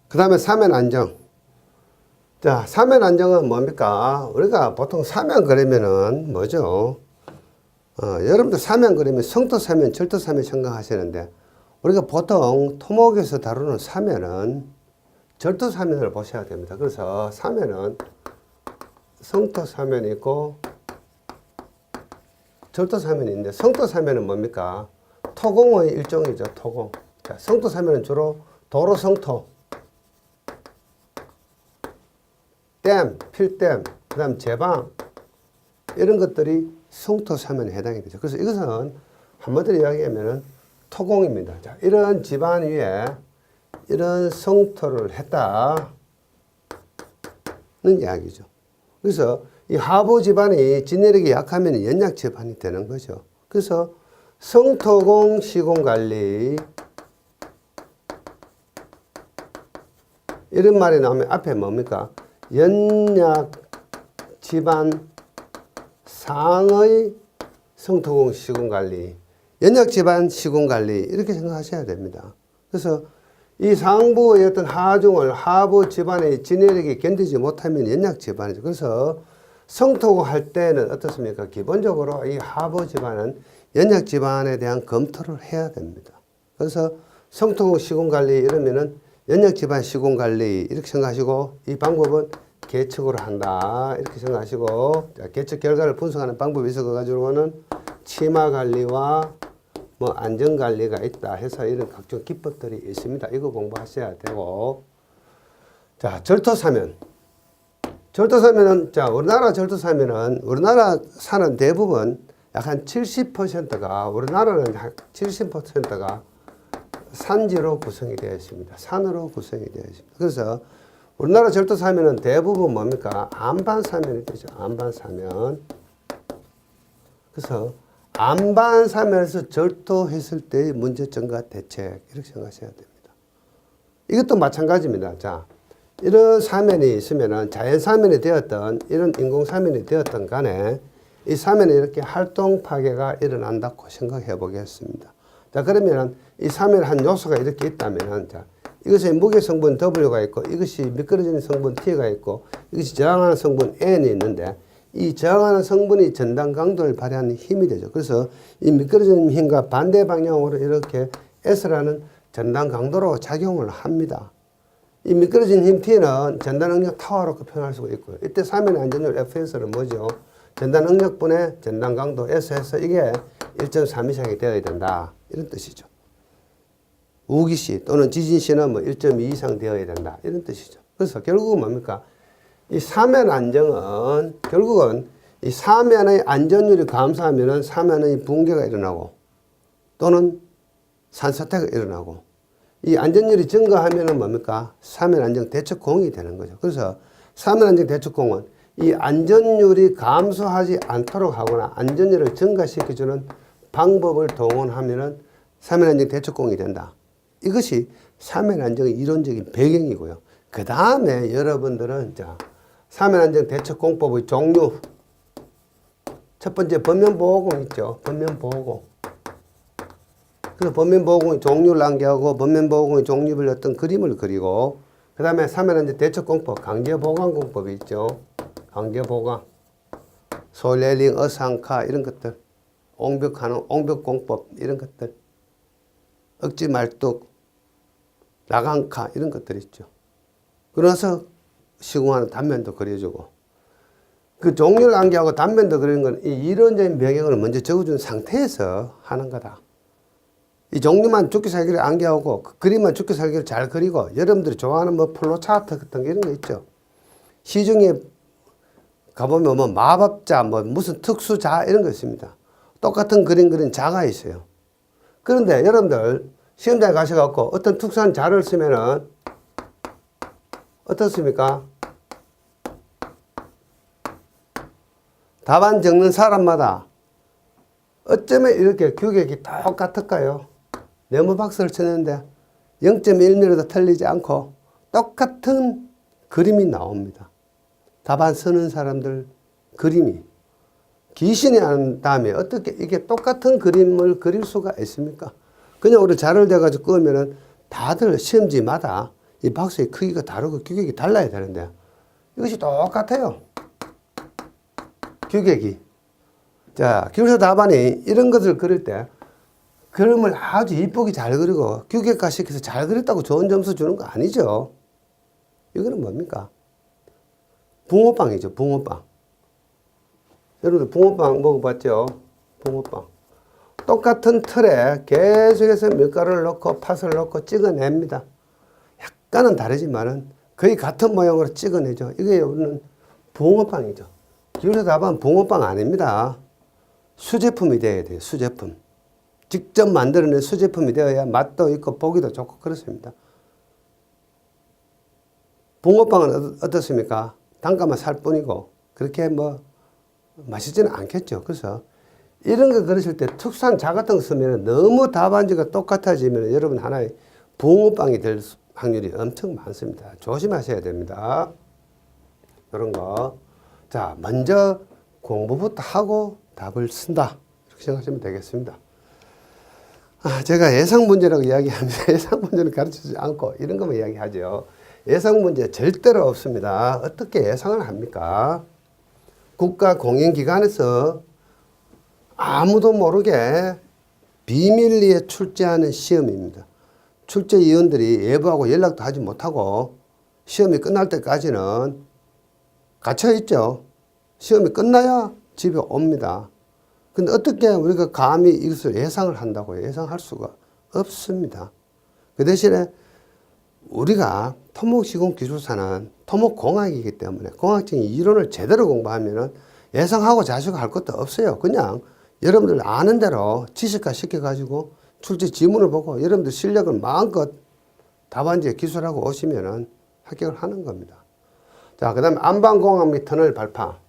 그 다음에 사면 안정. 자, 사면 안정은 뭡니까? 우리가 보통 사면 그리면은 뭐죠? 여러분들 사면 그리면 성토 사면, 절토 사면 생각하시는데, 우리가 보통 토목에서 다루는 사면은 절토 사면을 보셔야 됩니다. 그래서 사면은 성토 사면이 있고 절토 사면이 있는데, 성토 사면은 뭡니까? 토공의 일종이죠. 토공. 자, 성토 사면은 주로 도로 성토, 댐, 필댐, 그 다음 제방, 이런 것들이 성토 사면에 해당이 되죠. 그래서 이것은 한마디로 이야기하면은 토공입니다. 자, 이런 집안 위에 이런 성토를 했다는 이야기죠. 그래서 이 하부 집안이 진내력이 약하면 연약 집안이 되는 거죠. 그래서 성토공 시공관리, 이런 말이 나오면 앞에 뭡니까? 연약 집안 상의 성토공 시공관리, 연약 집안 시공관리, 이렇게 생각하셔야 됩니다. 그래서 이 상부의 어떤 하중을 하부 집안의 진해력이 견디지 못하면 연약 집안이죠. 그래서 성토공 할 때는 어떻습니까? 기본적으로 이 하부 집안은 연약 집안에 대한 검토를 해야 됩니다. 그래서 성토공 시공관리 이러면은 연약 집안 시공관리 이렇게 생각하시고, 이 방법은 계측으로 한다 이렇게 생각하시고, 자, 계측 결과를 분석하는 방법이 있어가지고는 치마관리와 뭐 안전관리가 있다 해서 이런 각종 기법들이 있습니다. 이거 공부하셔야 되고, 자, 절토사면. 절토사면은, 자, 우리나라 절토사면은 우리나라 사는 대부분 약 한 70%가, 우리나라는 약 70%가 산지로 구성이 되어 있습니다. 산으로 구성이 되어 있습니다. 그래서 우리나라 절토사면은 대부분 뭡니까? 안반사면이 되죠. 안반사면. 그래서 안반사면에서 절토했을 때의 문제점과 대책, 이렇게 생각하셔야 됩니다. 이것도 마찬가지입니다. 자, 이런 사면이 있으면은 자연사면이 되었던, 이런 인공사면이 되었던 간에 이 사면에 이렇게 활동 파괴가 일어난다고 생각해 보겠습니다. 자, 그러면은 이 사면에 한 요소가 이렇게 있다면은, 자, 이것이 무게 성분 W가 있고, 이것이 미끄러지는 성분 T가 있고, 이것이 저항하는 성분 N이 있는데, 이 저항하는 성분이 전단 강도를 발휘하는 힘이 되죠. 그래서 이 미끄러지는 힘과 반대 방향으로 이렇게 S라는 전단 강도로 작용을 합니다. 이 미끄러진 힘 T는 전단 응력 타워로 표현할 수가 있고요. 이때 사면의 안전율 FS는 뭐죠? 전단 응력분의 전단 강도 S에서 이게 1.3 이상이 되어야 된다, 이런 뜻이죠. 우기시 또는 지진시는 뭐 1.2 이상 되어야 된다, 이런 뜻이죠. 그래서 결국은 뭡니까? 이 사면 안정은 결국은 이 사면의 안전율이 감소하면은 사면의 붕괴가 일어나고 또는 산사태가 일어나고, 이 안전율이 증가하면은 뭡니까? 사면 안정 대책공이 되는 거죠. 그래서 사면 안정 대책공은 이 안전율이 감소하지 않도록 하거나 안전율을 증가시켜주는 방법을 동원하면은 사면 안정 대책공이 된다. 이것이 사면 안정의 이론적인 배경이고요. 그 다음에 여러분들은, 자, 사면 안정 대책공법의 종류. 첫 번째 범면보호공 있죠. 범면보호공. 그래서 범면보호공의 종류를 암기하고 범면보호공의 종류별 어떤 그림을 그리고, 그 다음에 사면 안정 대책공법, 강제보강공법이 있죠. 강제보강, 솔레링, 어상카 이런 것들, 옹벽공법 이런 것들, 억지말뚝, 라강카 이런 것들 있죠. 그래서 시공하는 단면도 그려주고, 그 종류를 암기하고 단면도 그리는 건 이 이론적인 배경을 먼저 적어준 상태에서 하는 거다. 이 종류만 죽기 살기를 암기하고 그 그림만 죽기 살기를 잘 그리고, 여러분들이 좋아하는 뭐 플로차트 같은 게 이런 거 있죠. 시중에 가보면 뭐 마법자, 뭐 무슨 특수자 이런 거 있습니다. 똑같은 그림 그린 자가 있어요. 그런데 여러분들 시험장에 가셔갖고 어떤 특수한 자를 쓰면은 어떻습니까? 답안 적는 사람마다 어쩌면 이렇게 규격이 똑같을까요? 네모 박스를 쳤는데 0.1mm도 틀리지 않고 똑같은 그림이 나옵니다. 답안 쓰는 사람들 그림이. 귀신이 한 다음에 어떻게 이게 똑같은 그림을 그릴 수가 있습니까? 그냥 우리 자를 대가지고 끄면은 다들 시험지마다 이 박스의 크기가 다르고 규격이 달라야 되는데 이것이 똑같아요. 규격이. 자, 기울서 답안이 이런 것을 그릴 때 그림을 아주 이쁘게 잘 그리고 규격화시켜서 잘 그렸다고 좋은 점수 주는 거 아니죠. 이거는 뭡니까? 붕어빵이죠. 붕어빵. 여러분들 붕어빵 먹어봤죠? 붕어빵. 똑같은 틀에 계속해서 밀가루를 넣고 팥을 넣고 찍어냅니다. 약간은 다르지만은 거의 같은 모양으로 찍어내죠. 이게 우리는 붕어빵이죠. 기울서 답은 붕어빵 아닙니다. 수제품이 되어야 돼요. 수제품. 직접 만들어낸 수제품이 되어야 맛도 있고 보기도 좋고 그렇습니다. 붕어빵은 어떻습니까? 단가만 살 뿐이고 그렇게 뭐 맛있지는 않겠죠. 그래서 이런 거 그리실 때 특수한 자 같은 거 쓰면 너무 답안지가 똑같아지면 여러분 하나의 붕어빵이 될 확률이 엄청 많습니다. 조심하셔야 됩니다. 이런 거. 자, 먼저 공부부터 하고 답을 쓴다. 이렇게 생각하시면 되겠습니다. 제가 예상 문제라고 이야기하면서 예상 문제는 가르치지 않고 이런 것만 이야기하죠. 예상 문제 절대로 없습니다. 어떻게 예상을 합니까? 국가 공인기관에서 아무도 모르게 비밀리에 출제하는 시험입니다. 출제위원들이 예부하고 연락도 하지 못하고 시험이 끝날 때까지는 갇혀 있죠. 시험이 끝나야 집에 옵니다. 근데 어떻게 우리가 감히 이것을 예상을 한다고요? 예상할 수가 없습니다. 그 대신에 우리가 토목시공기술사는 토목공학이기 때문에 공학적인 이론을 제대로 공부하면은 예상하고 자식할 것도 없어요. 그냥 여러분들 아는 대로 지식화 시켜가지고 출제 지문을 보고 여러분들 실력을 마음껏 답안지에 기술하고 오시면은 합격을 하는 겁니다. 자, 그 다음에 안방공학 및 터널 발파.